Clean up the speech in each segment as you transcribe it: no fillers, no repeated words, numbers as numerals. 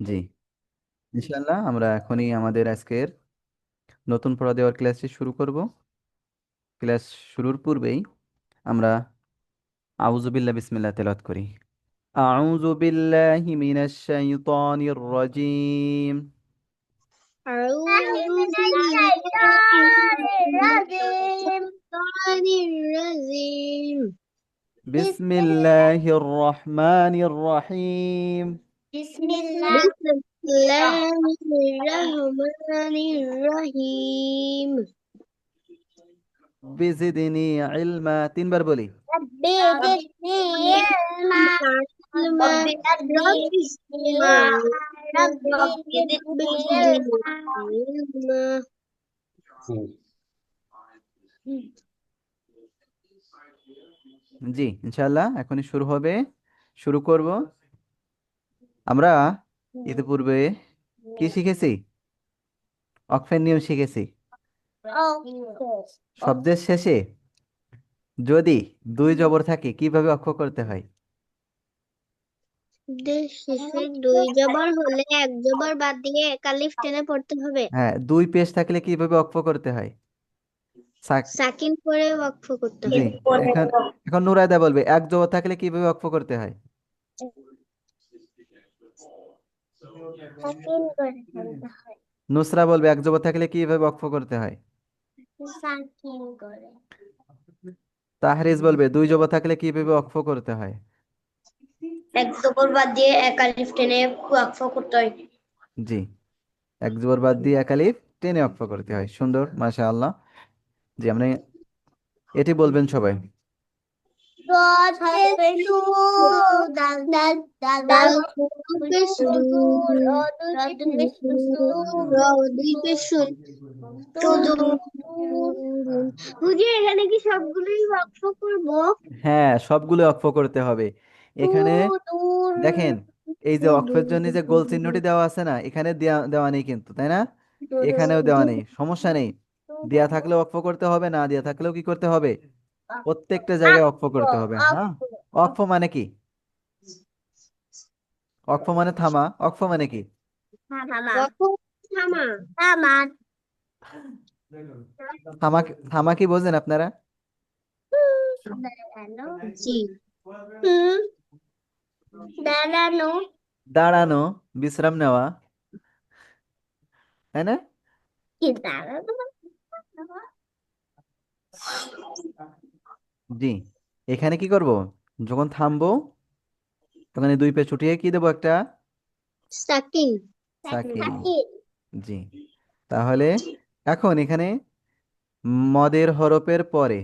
জি, ইনশাআল্লাহ আমরা এখনই আমাদের আজকের নতুন পড়া দেওয়ার ক্লাসটি শুরু করব। ক্লাস শুরুর পূর্বেই আমরা আউযু বিল্লাহ বিসমিল্লাহ তেলাওয়াত করি। আউযু বিল্লাহি মিনাশ শাইতানির রাজিম। أعوذ من بالله الشيطان من الرجيم. الشيطان الرجيم. بسم বিসমিল্লাহির রহমানির রহিম। بسم الله بسم الله الرحمن الرحيم. বিজিদিনি ইলমা, তিনবার বলি। ربي زدني علما. علما. ربي رب زدني اسمع. ربي رب زدني زدني علما. علما. জি, ইনশাআল্লাহ এখনই শুরু হবে। শুরু করব। আমরা ইতিপূর্বে কি শিখেছি? অক্ফের নিয়ম শিখেছি। শব্দের শেষে যদি দুই জবর থাকে কিভাবে অক্ষ করতে হয়? শব্দের শেষে দুই জবর হলে এক জবর বাদ দিয়ে এক আলিফ টেনে পড়তে হবে। হ্যাঁ, দুই পেশ থাকলে কিভাবে অক্ষ করতে হয়? সাক- সাকিন করে ওয়াকফ করতে জি, হয়। এখন এখন নুরায়দা বলবে এক জবর থাকলে কিভাবে অক্ষ করতে হয়? সাকিন করে ফেলতে হয়। নুসরা বলবে এক জবর থাকলে কিভাবে অক্ষ করতে হয়? সাকিন করে। তাহরিজ বলবে দুই জবর থাকলে কিভাবে অক্ষ করতে হয়? এক জবর বাদ দিয়ে এক আলিফ টেনে ওয়াকফ করতে হয়। জি, এক জবর বাদ দিয়ে এক আলিফ টেনে অক্ষ করতে হয়। সুন্দর, মাশাআল্লাহ। জি, আমরা এটি বলবেন সবাই। ضاد pesud dal dal dal দাল dal পেশ দু, pesud rod pesud র দুই পেশ শুন, শুধু বুঝি এখানে কি সবগুলোই ওয়াকফ করব? হ্যাঁ, সবগুলো অক্ষ করতে হবে। এখানে তুর দেখেন, এই যে শুধু অক্ষের জন্য যে গোল চিহ্নটি দেওয়া আছে না, এখানে দেওয়া দেওয়া নেই কিন্তু, তাই না? এখানেও দেওয়া নেই, সমস্যা নেই। দেয়া থাকলেও অক্ষ করতে হবে, না দেয়া থাকলেও কি করতে হবে? প্রত্যেকটা জায়গায় অক্ষ করতে হবে। হ্যাঁ, অক্ষ মানে কি? অক্ষ মানে থামা। অক্ষ মানে কি? থামা ওয়াকফ থামা। থামা থামা, থামা কি বোঝেন আপনারা? দাঁড়ানো জি। হুম দাঁড়ানো দাঁড়ানো, বিশ্রাম নেওয়া, তাই না? কি দাঁড়ানো জি, এখানে কি করব? যখন থামবো তখন এই দুই পে ছুটিয়ে কি দেবো? একটা সাকিন। সাকিন। সাকিন জি, তাহলে এখন এখানে মদের হরফের পরে,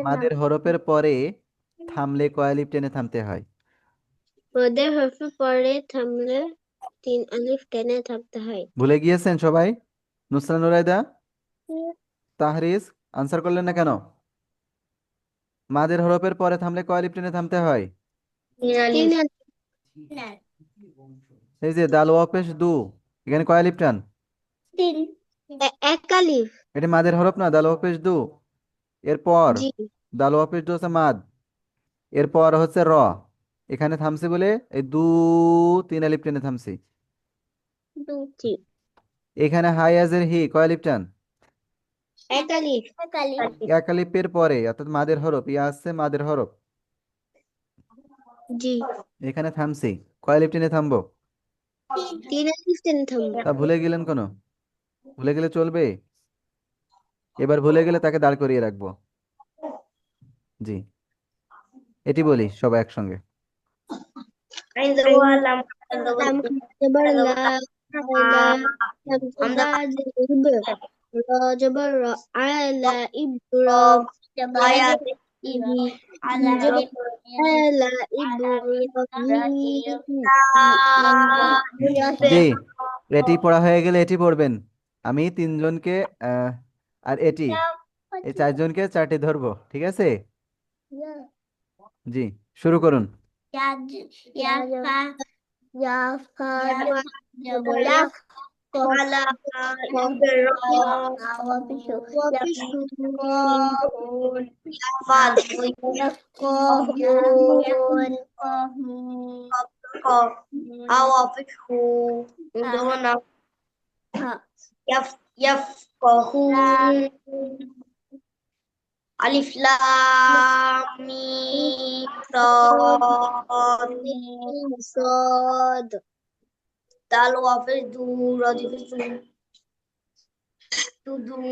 মাদের হরফের পরে থামলে কয় আলিফ টেনে থামতে হয়? মদের হরফে পরে থামলে তিন আলিফ টেনে থামতে হয়। ভুলে গিয়েছেন সবাই? নুসরাত নুরাইদা, তাহরিজ, আনসার করলেন না কেন? মাদের হরফের পরে থামলে কয় আলিফ টেনে থামতে হয়? তিন আলিফ। এই যে দাল ওয়াও পেশ দু, এখানে কয় আলিফ টান? তিন এক আলিফ। এটা মাদের হরফ না, দাল ওয়াও পেশ দু। এরপর জি। দাল ওয়াও পেশ দু হচ্ছে মাদ, এরপর হচ্ছে র। এখানে থামছি বলে এই দু, তিন আলিফ টেনে থামছি। জি। এখানে হাই আজের হি, কয় আলিফ টান? এক আলিফ। কালি এক আলিফের পরে অর্থাৎ মাদের হরফ, ইয়া আসছে মাদের হরফ। জি। এখানে থামছি, কয় আলিফ টেনে থামবো? তিন আলিফ টেনে থামবো। তা ভুলে গেলেন কেন? ভুলে গেলে চলবে? এবার ভুলে গেলে তাকে দাঁড় করিয়ে রাখবো। জি, এটি বলি সবাই একসঙ্গে। আইন লাম জবর লা, লা লাম জবর ইব, র জবর র, আলা ইব্র, আয়া ইবি, আলা জবর আলা ইব্রাহিম। জি, এটি পড়া হয়ে গেলে এটি পড়বেন। আমি তিনজনকে আহ, আর এটি, এই চারজনকে চারটি ধরবো, ঠিক আছে? জি, শুরু করুন। ইয়াফা ইয়াফা জবর আলা ওয়াপিসু ওয়াবিশুন, ইয়াফকুন ফাদ ইয়াফকুন ইয়াফকুন أوافقه ضمن يفقهون ألف لام ميم صاد صاد دال وافر دور رديف صدور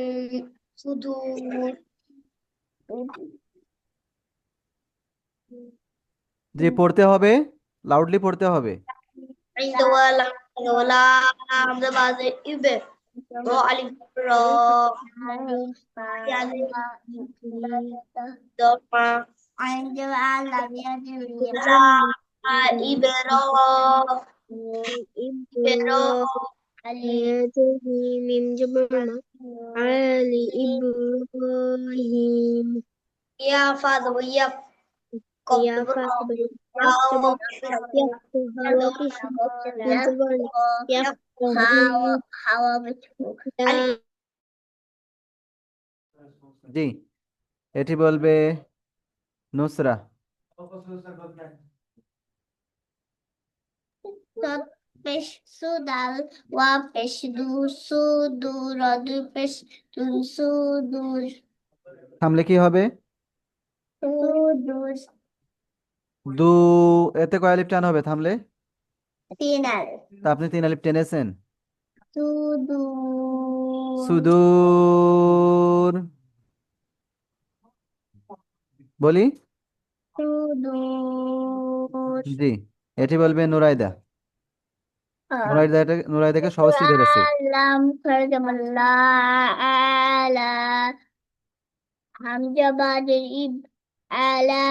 صدور জি, পড়তে হবে, লাউডলি পড়তে হবে। عند ولا حمزة بعد إبر رو ألف را يعني ضمة عند العالم يدري لا إبرا إبرا يدري من جبر علي إبراهيم يا فاضل يا فاضل يفقه وقف من جبر يفقه জি, এটি বলবে Nusra. Sod peş sudal wa peş du sudur du peş du sudur থামলে কি হবে? sudur দু, এতে কয় আলিফ টান হবে থামলে? tinal তা আপনি 3 আলিফ টেনেছেন। sudur সুদূর, বলি। sudur জি, এটি বলবে নুরাইদা। নুরাইদাকে সহজটি ধরেছে। alam kerjamallah ala hamzah badir ib ala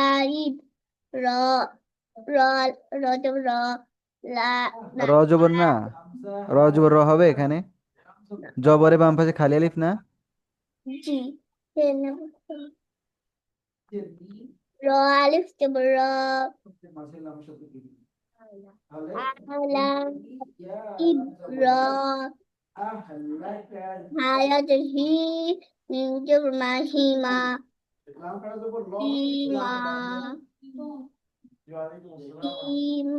ib ro ro ro ro la la র জবর না, র জবর র হবে এখানে। জবরে বাম পাশে খালি আলিফ না। জি ro alif jabr ro alam ibra hayatihi min jabr mahima ima im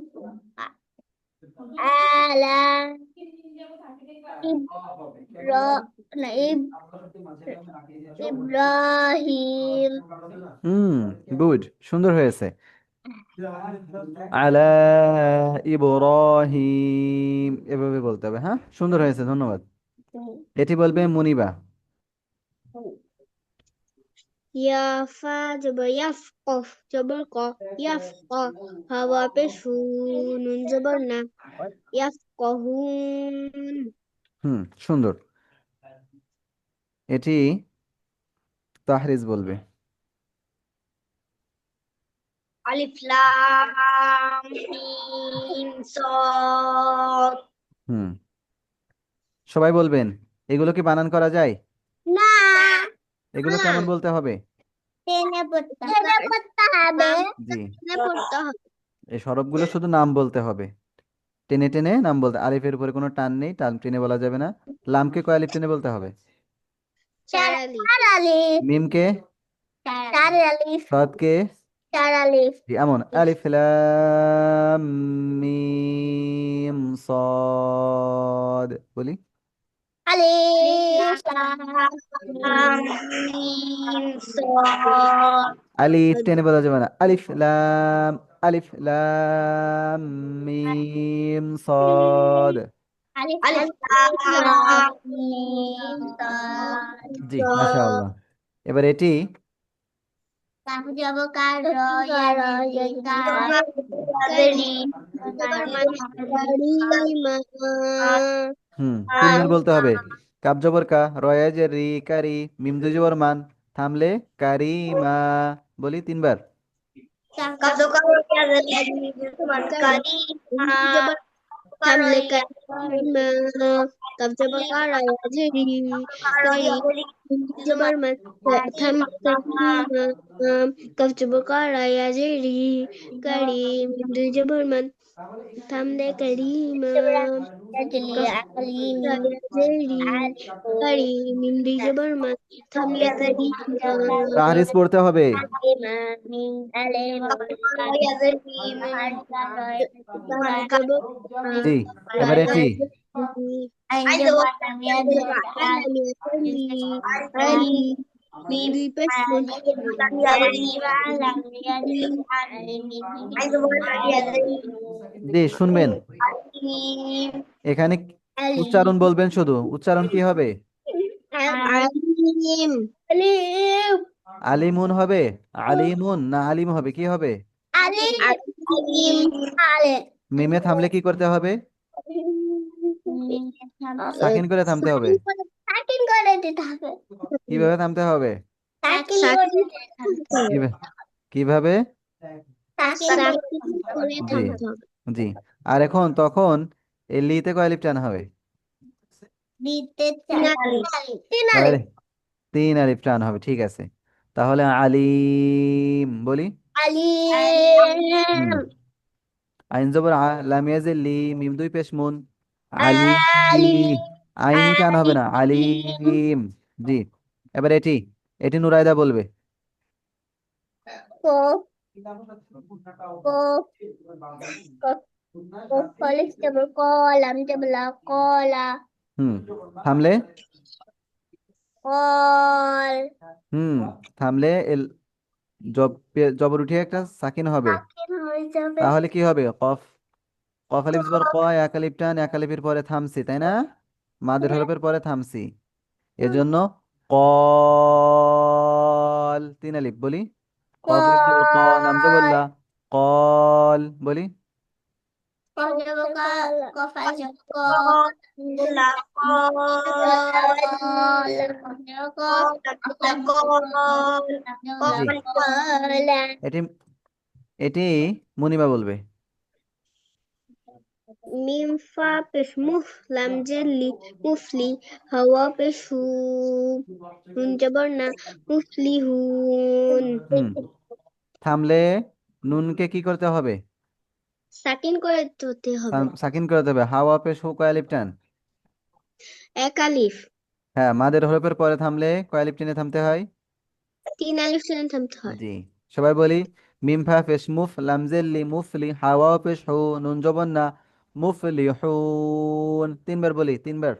ala ibra na Ibrahim good, সুন্দর হয়েছে। আলা ইব্রাহিম, এভাবে বলতে হবে। হ্যাঁ, সুন্দর হয়েছে, ধন্যবাদ। এটি বলবে মুনিবা। ইয়াফা জবর ইয়াফকফ জবর ক ইয়াফকা হাওয়া পেশু নুন জবর না ইয়াফকহুন সুন্দর। এটি তাহরিজ বলবে। আলিফ লাম মিম সাদ হুম, সবাই বলবেন, এগুলো কি বানান করা যায়? না এগুলো কেমন বলতে হবে? টেনে পড়তে হবে জি, পড়তে হবে এই সরবগুলো শুধু নাম বলতে হবে, টেনে টেনে নাম বলতে। আলিফের উপরে কোনো টান নেই, টান টেনে বলা যাবে না। লামকে কয় আলিফ টেনে বলতে হবে? 4 আলিফ চার আলিফ মিমকে, চার আলিফ সাদকে, চার আলিফ জি এমন আলিফ লাম মিম সাদ, বলি। আলিফ লাম মিম সাদ আলিফ টেনে বলা যাবে না। আলিফ লাম মিম সাদ। আলিফ আলিফ লাম লাম মিম সাদ জি, মাশাআল্লাহ। এবার এটি কাফ জব কার র ইয়া জি কার কারি জবর মানে কারিমা তিনবার বলতে হবে। কাব জবর কা, রয়া যে রি, কারি, মিম দুই জবর মান, থামলে কারিমা, বলি 3 বার। কত কারো মান কারিমা জবর থামলে কারিমা কাব জবর কারা ইয়াজরি কারি জবর মান থামলে কারিমা কাব জবর কারা ইয়াজরি কারি দুই জবর মান থামলে কারিমা يجري عليم يجري عليم من دي جبر ما থামলে তারি তাহরিস পড়তে হবে। من ألم জবর জি, এবার এটি। عندما لم يدرك আলাম ইয়ালি আলি মিম দুই পেশ لم يدرك জি, শুনবেন, এখানে উচ্চারণ বলবেন, শুধু উচ্চারণ কি হবে? আলিম আলিমুন হবে, আলিমুন না আলিম হবে, কি হবে? আলিম মিমে থামলে কি করতে হবে? সাকিন করে থামতে হবে। সাকিন করে দিতে হবে কিভাবে থামতে হবে? সাকিন করে সাকিন দিতে হবে কিভাবে কিভাবে? সাকিন সাকিন করে জি, থামতে হবে জি। আর এখন তখন এই লিতে কয় আলিফ টান হবে? দিতে তিন চাই আলিফ তিন কয় আলিফ আলিফ? 3 আলিফ টান হবে, ঠিক আছে। তাহলে আলিম বলি। হুম, আলিম আইন জবর লাম ইয়াজিল লি, মিম দুই পেশ মুন, আলি, আলি আইনি টান হবে না, আলিম আলিম। জি, এবার এটি, এটি নুরাইদা বলবে। কফ কফ কফ কফ কলিফ টেবল কলাম টেবল কলা হুম, থামলে? কল হুম, থামলে এল জবর উঠিয়ে একটা সাকিন হবে। সাকিন হয়ে যাবে তাহলে কি হবে? কফ, কফ আলিফ জবর ক, এক আলিফ টান, এক আলিফের পরে থামছি, তাই না? মাদের হরফের পরে থামছি, এজন্য কল, 3 আলিফ বলি। কফ আলিফ জবর ক, লাম জবর লা, কল বলি। কল কফ কল কফ আলিফ কল জি, এটি, এটি মুনিবা বলবে। মিম ফা পেশ মুফ লাম জেলি মুফলি হাওয়া পেশ হু নুন জবর না মুফলিহুন হুম, থামলে নুনকে কি করতে হবে? সাকিন করে ধরতে হবে সাকিন করে দেবে। হাওয়া পেশ হু কয় আলিফ টান? এক আলিফ হ্যাঁ, মাদের হরফের পরে থামলে কয় আলিফ টেনে থামতে হয়? 3 আলিফ টেনে থামতে হয় জি, সবাই বলি। মিম ফা পেশ মুফ লাম জেল্লি মুফলি হাওয়া পেশ হু নুন জবর না মুফলিহুন, 3 বার বলি, 3 বার।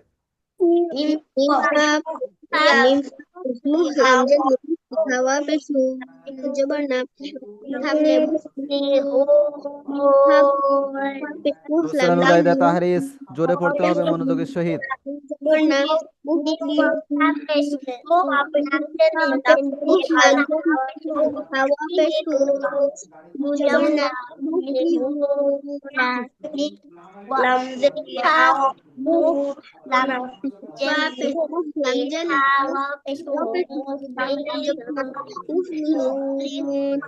মিম মিম ফা মিম ফা পেশ মুফ লাম জেলি হাওয়া পেশ হু নুন জবর না থামলে মিম ফা পেশ মুফ লাম নুসরান নুরাইদা জেলি তাহরিস, জোরে পড়তে হবে মনোযোগের সহিত। জবর না মুফলিহুন মুফ লাম জেলি হাওয়া পেশ হু নুন জবর না মুফলিহুন fa Facebook làm dân có Facebook giúp Muslimun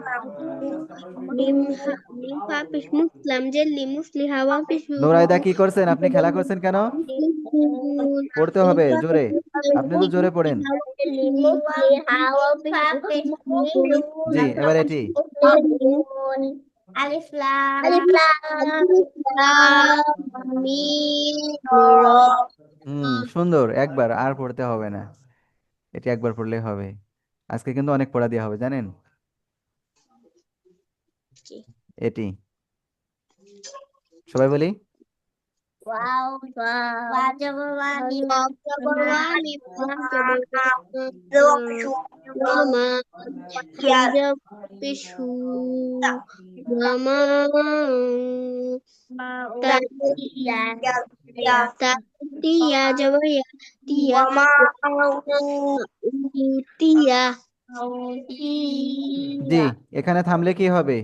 mim fa Facebook làm dân li musli hawa Facebook নুরাইদা কি করছেন আপনি? খেলা করছেন কেন? Muslimun পড়তে mim হবে fa জোরে, আপনি তো Facebook জোরে পড়েন। জি, এবার এটি। Alif lam Alif lam mim ra হুম, সুন্দর, একবার আর পড়তে হবে না, এটি একবার পড়লে হবে। আজকে কিন্তু অনেক পড়া দেওয়া হবে জানেন। এটি সবাই বলি। wow wow Bob Jabarwa mim lam Jabarwa Rama Hamza Pishu Rama Tia Jabaya Tia Tia জি, এখানে থামলে কি হবে?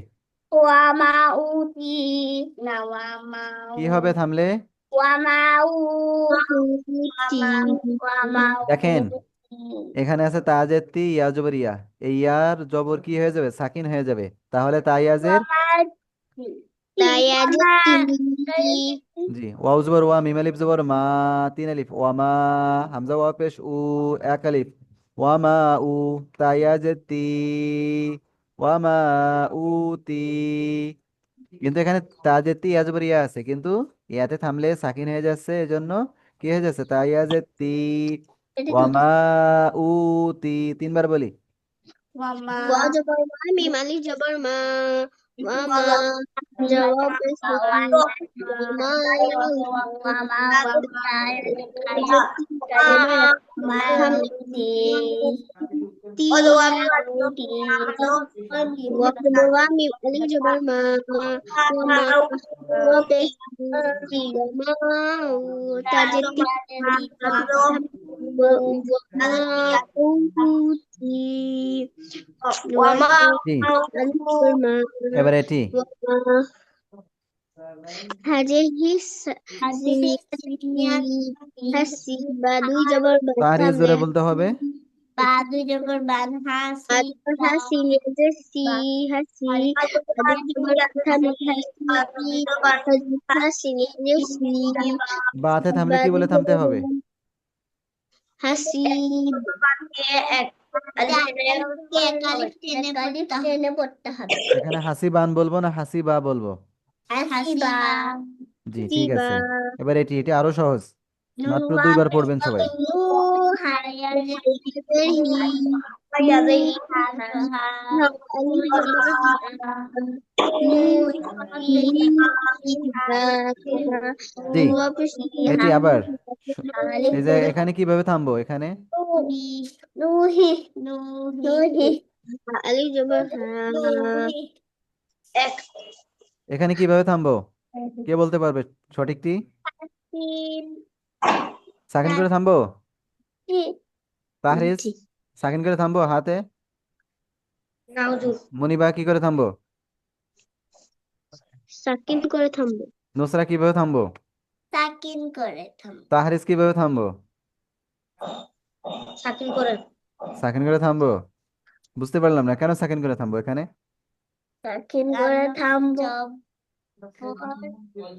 কি হবে থামলে? দেখেন, এখানে আছে তাজের তি, ইয়া জবর ইয়া, এই ইয়ার জবর কি হয়ে যাবে? সাকিন হয়ে যাবে। তাহলে তাইয়াজের, Taya Jati জি, ওয়াও জবর ওয়া, মিম আলিফ জবর মা, 3 আলিফ, ওয়া মা, হামজা ওয়া পেশ উ, 1 আলিফ, ওয়া মা উ, তাইয়াজের তি, ওয়া মা উ তি, কিন্তু এখানে তাজের তি ইয়াজবর ইয়া আছে, কিন্তু ইয়াতে থামলে সাকিন হয়ে যাচ্ছে, এজন্য কি হয়ে যাচ্ছে, তা ইয়াজের তি। এটা কি ওয়ামা উ তি, তিনবার বলি। মামা ওয়া জবর ওয়া মিম আলিফ জবর মা ওয়া মা জবাব পেশ কি ওয়া মা মামা জবর থামলে মারুতি তি মারুতি ওয়া জবর ওয়া মিম আলিফ জবর মা ওয়া মা জবাব পেশ কি ওয়া মা তাজেতি ওয়া মা উতি ওয়া মা জি, আলিফ জবর মা এবার এটি। ওয়া মা هذه سنية হাসি বা দুই জবর বা তাহরিজ সামনে জোরে বলতে হবে। Badu jogor ban hasi আদর হাসি নিয়ে সি হাসি আদর জবর সামনে হাসি হাজি হাসি নিয়ে সি বাতে থামলে বা কি দুই বলে থামতে জবর হবে? হাসি টেনে পড়তে হবে এখানে হাসিবান বলবো না হাসিবা বলবো? হাসিবা জি, ঠিক সিবা আছে। এবার এটি, এটি আরো সহজ, মাত্র নুয়া দুইবার পড়বেন সবাই। নু হায়া ইয়াদাই হাসা আলিফ জবর নু হি বা জি, ওয়াপিস এটি আবার এই যে এখানে কিভাবে থামবো এখানে? Nuhi, Nuhi, আলিফ জবর Nuhi. এখানে কিভাবে থামবো, কে বলতে পারবে সঠিকটি? Sin, সাকিন করে থামবো? Sin, তাহরিজ, জি সাকিন করে থামবো হাতে? নাউজু মনিবা কি করে থামবো? সাকিন করে থামবো নুসরা কিভাবে থামবো? Sakin করে থাম তাহরিজ কিভাবে থামবো? সাকিন করে সাকিন করে থামবো? বুঝতে পারলাম না, কেন সাকিন করে থামবো এখানে? সাকিন করে থামবো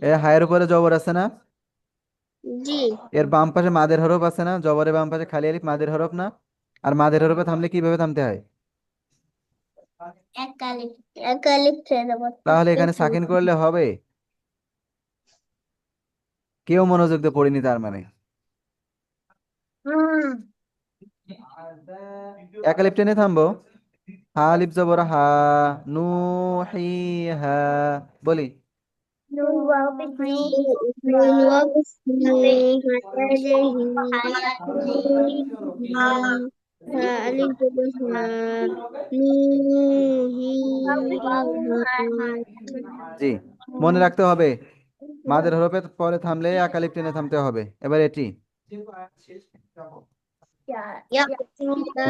এ হায়ের উপরে জবর আছে না, জি এর বাম পাশে মাদের হরফ আছে না, জবরের বাম পাশে খালি আলিফ মাদের হরফ না? আর মাদের হরফে থামলে কিভাবে থামতে হয়? একালিপ একালিপ ছেড়ে পড়তে তাহলে এখানে সাকিন করলে হবে? কেউ মনোযোগ দিয়ে পড়িনি তার মানে। এক আলিফ টেনে থামবো, হা আলিফ জবর হা, নু হি হা বলি। নুওয়াবিহি নুন ওয়াবিসমি হায়াদেহি আলিফ জবর হা নু হি জি, মনে রাখতে হবে, মাদের হরফে পরে থামলে এক আলিফ টেনে থামতে হবে। এবার এটি, ইয়া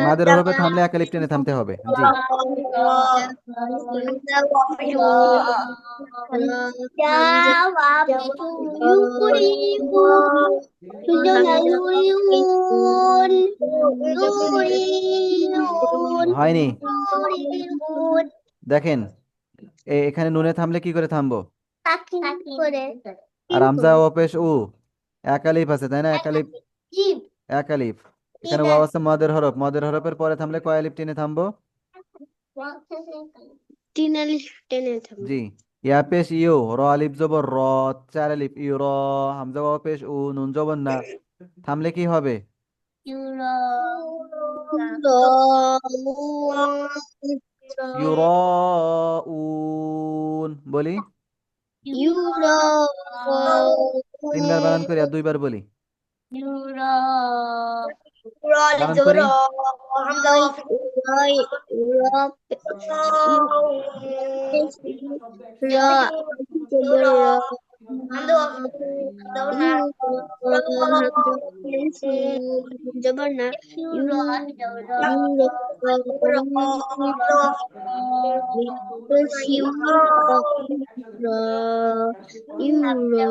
মাদের হরফে থামলে এক আলিফ টেনে থামতে হবে। জি, Jawab itu yuriun Sujana yuriun Yuriun হয়নি। Yuriun দেখেন, এখানে নুনে থামলে কি করে থামবো? Saking করে আর Saking হামজা করে ও পেশ উ, এক আলিফ আছে তাই না, এক আলিফ, জিব এক আলিফ। এখানে এটা ওয়াও আছে মদের হরফ, মদের হরফের পরে থামলে কয় আলিফ টেনে থামবো? তিন আলিফ টেনে থামবো জি, ইয়া পেশ ইউ, র আলিফ জবর র, চার আলিফ ইউ র, হামজা ওয়াও পেশ উ, নুন জবর না, থামলে কি হবে? Yura ইউরাউন বলি। ইউরা তিনবার বানান করি আর দুইবার বলি, Yura বানান করি। জবর না Yura ইউরো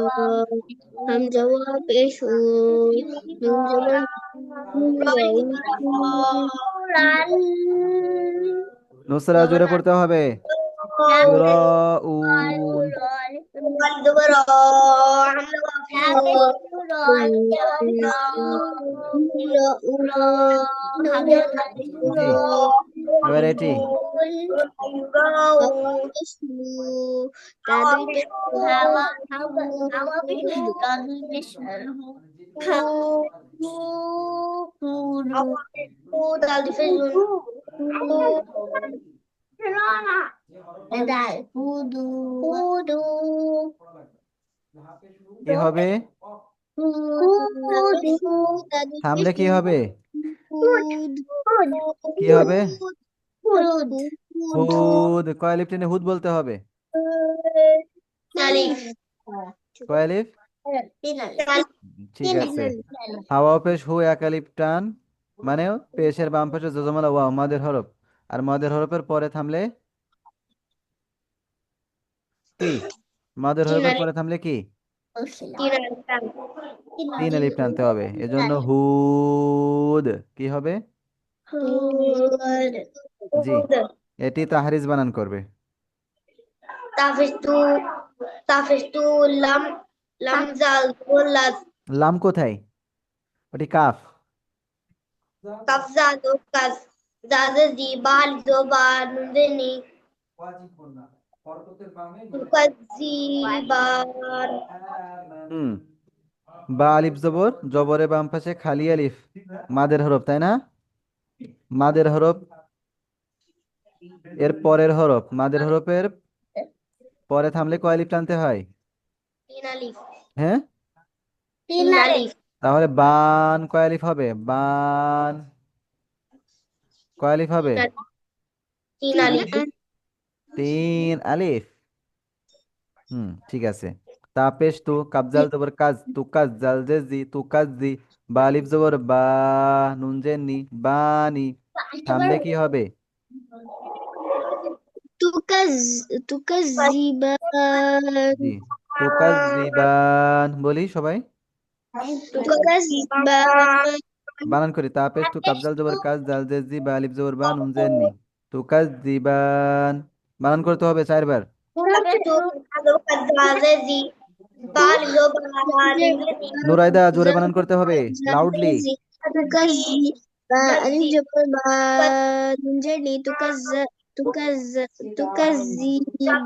হামজা ওয়া পেশ ও নুন জবর Yuran নুসরা জোরে পড়তে হবে। ইউরাউন, জি, এবার এটি, وقفوا তাদের পেছনে হাওয়া বিশুদ্ধ তাদের পেছনে হুদু কি হবে? থামলে কি হবে? কি হবে? হুদ। কয় আলিফ টেনে হুদ বলতে হবে? কয় আলিফ? ঠিক আছে। হাওয়া পেশ হু এক আলিফ টান, মানে পেশের বাম পাশে যজমালা ওয়াও মাদের হরফ, আর মাদের হরফের পরে থামলে কি? মাদের হরফের পরে থামলে কি? তিন আলিফ টানতে হবে, এজন্য হুদ। কি হবে? জি, এটি তাহরিজ বানান করবে। তাফিস্তু তাফিস্তু লাম লাম জাল লাজ লাম কোথায়? ওটি কাফ। কাফজা দো কাজ জাজে জি বাল দো বা নুনজেনি তুকাজি বার হুম। বা আলিফ জবর, জবরে বাম পাশে খালি আলিফ, মাদের হরফ, তাই না? মাদের হরফ এর পরের হরফ, মাদের হরফের পরে থামলে কয় আলিফ টানতে হয়? তিন আলিফ হ্যাঁ, তিন আলিফ তাহলে বান কয় আলিফ হবে? বান কয় আলিফ হবে? তিন আলিফ তিন আলিফ। ঠিক আছে। তাপেশ তু কাবজাল জবর কাজ, তু কাজ জাল জে জি, তু কাজ জি। বা আলিফ জবর বা, নুন জের নি, বানি। থামলে কি হবে? তুকাজ তুকাজিবান জি, তু কাজ জিবান বলি সবাই, তুকাজিবান বানান করি। তাপেশ তু কাবজাল জবর কাজ জাল জে জি, বা আলিফ জবর বা, নুন জের নি। তু কাজ জিবান বানান করতে হবে 4 বার। তুকাজি বাল দো বা নুরাইদা জোরে বানান করতে হবে, লাউডলি। তুকাজি বা আলিফ জবর বা নুন জের নি তুকাজ তুকাজিবান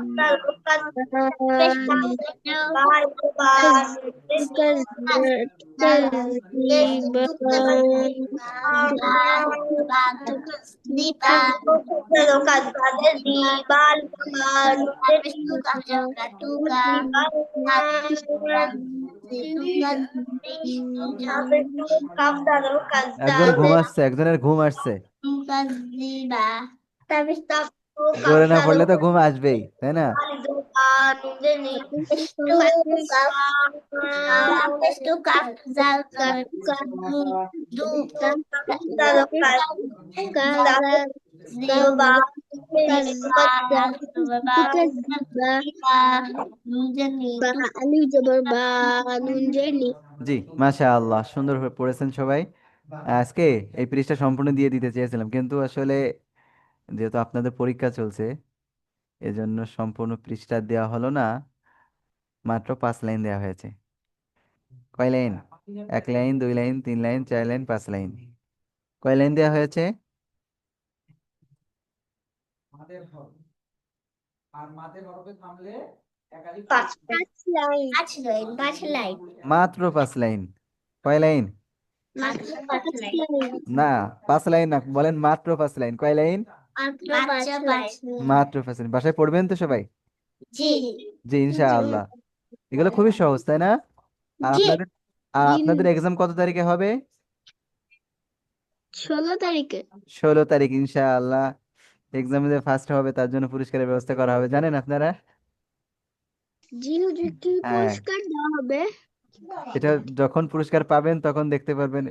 একজন ঘুম আসছে, একজনের ঘুম আসছে। জোরে না পড়লে তো ঘুম আসবেই, তাই না? আলিফ জবর বা নুন জের নি জি, মাশাআল্লাহ, সুন্দরভাবে পড়েছেন সবাই। আজকে এই পৃষ্ঠা সম্পূর্ণ দিয়ে দিতে চেয়েছিলাম, কিন্তু আসলে যেহেতু আপনাদের পরীক্ষা চলছে, এজন্য সম্পূর্ণ পৃষ্ঠা দেওয়া হলো না, মাত্র 5 লাইন দেওয়া হয়েছে। কয় line? 1 line, 2 line, 3 line, 4 line, 5 line. কয় লাইন দেওয়া হয়েছে? পাঁচ লাইন মাত্র 5 লাইন। কয় লাইন? পাঁচ লাইন না, 5 লাইন না, বলেন মাত্র 5 লাইন। কয় লাইন? মাত্র 5 লাইন। বাসায় পড়বেন তো সবাই? জি, ইনশাআল্লাহ। এগুলো খুবই সহজ, তাই না? আর আপনাদের আর জি আপনাদের এক্সাম কত তারিখে হবে? 16 তারিখে 16 তারিখ ইনশাআল্লাহ। এক্সামে যে ফার্স্ট হবে তার জন্য পুরস্কারের ব্যবস্থা করা হবে, জানেন আপনারা? জি হুজুর কি হ্যাঁ, পুরস্কার দেওয়া হবে এটা যখন পুরস্কার পাবেন তখন দেখতে পারবেন।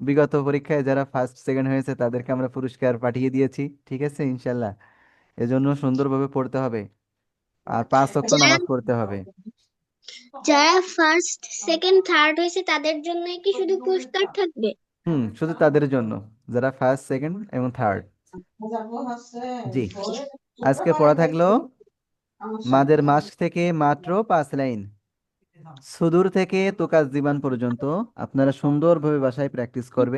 বিগত পরীক্ষায় যারা ফার্স্ট সেকেন্ড হয়েছে তাদেরকে আমরা পুরস্কার পাঠিয়ে দিয়েছি, ঠিক আছে ইনশাল্লাহ। এজন্য সুন্দরভাবে পড়তে হবে, আর 5 ওয়াক্ত যারা নামাজ পড়তে হবে। যারা ফার্স্ট সেকেন্ড থার্ড হয়েছে তাদের জন্য কি শুধু পুরস্কার থাকবে শুধু তাদের জন্য, যারা ফার্স্ট সেকেন্ড এবং থার্ড। জি, আজকে পড়া থাকলো মাদের মাস থেকে মাত্র 5 লাইন, সুদূর থেকে তোকাজ জীবন পর্যন্ত। আপনারা সুন্দরভাবে বাসায় প্র্যাকটিস করবেন।